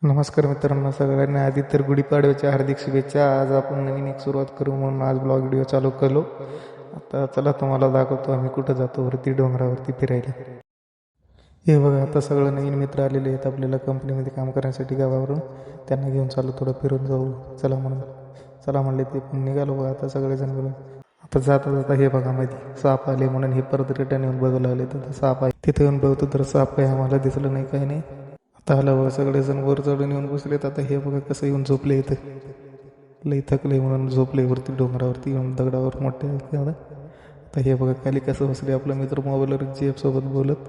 नमस्कार मित्रांनो, सगळ्यांना आधी तर गुढीपाडव्याच्या हार्दिक शुभेच्छा. आज आपण नवीन एक सुरुवात करू म्हणून आज ब्लॉग व्हिडिओ चालू केलो. आता चला तुम्हाला दाखवतो आम्ही कुठं जातो, वरती डोंगरावरती फिरायला. हे बघा, आता सगळं नवीन मित्र आलेले आहेत आपल्याला कंपनीमध्ये काम करण्यासाठी गावावरून. त्यांना घेऊन चालू थोडं फिरून जाऊ चला म्हणून. चला म्हणले ते पण निघालो बघा. आता सगळेजण बघा, आता जाता जाता हे बघा मध्ये साप आले म्हणून हे परत रिटर्न येऊन बघू लागले. तर साप आहे तिथे येऊन बघतो तर साप काही आम्हाला दिसलं नाही, काही नाही. आता आलं बघा, सगळेजण वर चढून येऊन बसलेत. आता हे बघा कसं येऊन झोपले इथं, लई थकले म्हणून झोपले वरती डोंगरावरती येऊन दगडावर मोठे. आता हे बघा खाली कसं बसले आपला मित्र मोबाईलवर GF सोबत बोलत.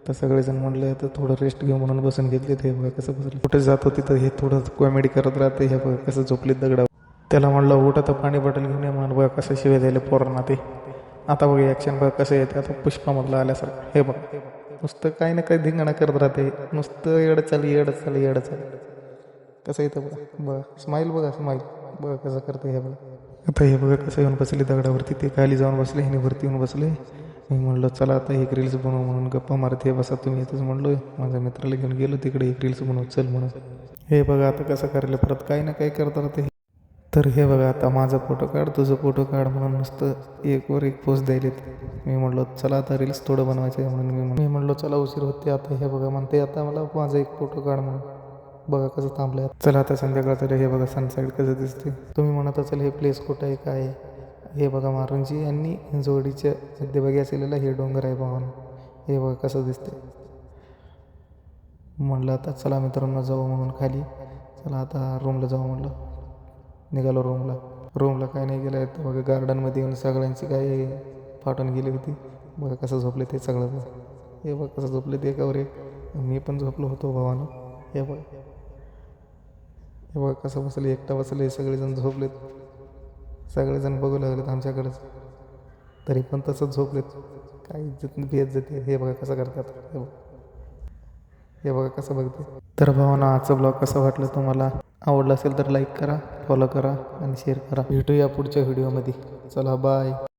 तर सगळेजण म्हणले आता थोडं रेस्ट घेऊ म्हणून बसून घेतले. हे बघा कसं बसले, कुठे जातो तिथं हे थोडं कॉमेडी करत राहते. हे बघा कसं झोपले दगडावर. त्याला म्हणलं उठ आता पाणी बॉटल घेऊन ये म्हणून. बघा कसं शिवाय द्यायला पोरांना ते. आता बघा ॲक्शन बघा कसं येते आता पुष्पामधलं आल्यासारखं. हे बघा नुसतं काही ना काही धिंगाणा करत राहते, नुसतं येडं चाल येडं चाल येडं चाल. कसं येतं बघा, बघा स्माईल बघा स्माईल बघा कसं करते. हे बघा आता हे बघा कसं येऊन बसले दगडावरती. ते खाली जाऊन बसले आणि वरती येऊन बसले. मी म्हणलं चला आता एक रील्स बनवू म्हणून गप्पा मारत. हे बसा तुम्ही येतच म्हणलो, माझ्या मित्राला घेऊन गेलो तिकडे एक रील्स बनवू चल म्हणून. हे बघा आता कसं करायला परत काही ना काही करत राहते. तर हे बघा आता माझा फोटो काढ तुझं फोटो काढ म्हणून नुसतं एक वर एक पोस्ट द्यायलेत. मी म्हणलो चला आता रील्स थोडं बनवायचं आहे म्हणून मी म्हणलो चला उशीर होते आता. हे बघा म्हणते आता मला माझा एक फोटो काढ म्हणून. बघा कसं थांबलं. चला आता संध्याकाळचं हे बघा सनसाईड कसं दिसते. तुम्ही म्हणत असाल हे प्लेस कुठं आहे काय आहे. हे बघा मारुंजी यांनी जोडीच्या मध्यभागी असलेला हे डोंगर आहे भावानं. हे बघा कसं दिसते. म्हणलं आता चला मित्रांनो जाऊ म्हणून खाली. चला आता रूमला जाऊ म्हणलं. निघालो रूमला काय नाही गेलं तर बघा गार्डनमध्ये येऊन सगळ्यांची काय फाटून गेली होती. बघा कसं झोपले ते सगळं. हे बघा कसं झोपले ते एकावर एक. मी पण झोपलो होतो भावानं. हे बघा कसं बसले एकटा बसले, सगळेजण झोपलेत. सगळेजण बघू लागलेत आमच्याकडेच, तरी पण तसंच झोपलेत. काही इज्जत बेइज्जती. हे बघा कसं करतात. हे बघा कसं बघते. तर भावांनो आजचं ब्लॉग कसं वाटलं तुम्हाला, आवडलं असेल तर लाईक करा, फॉलो करा आणि शेअर करा. भेटूया पुढच्या व्हिडिओमध्ये. चला बाय.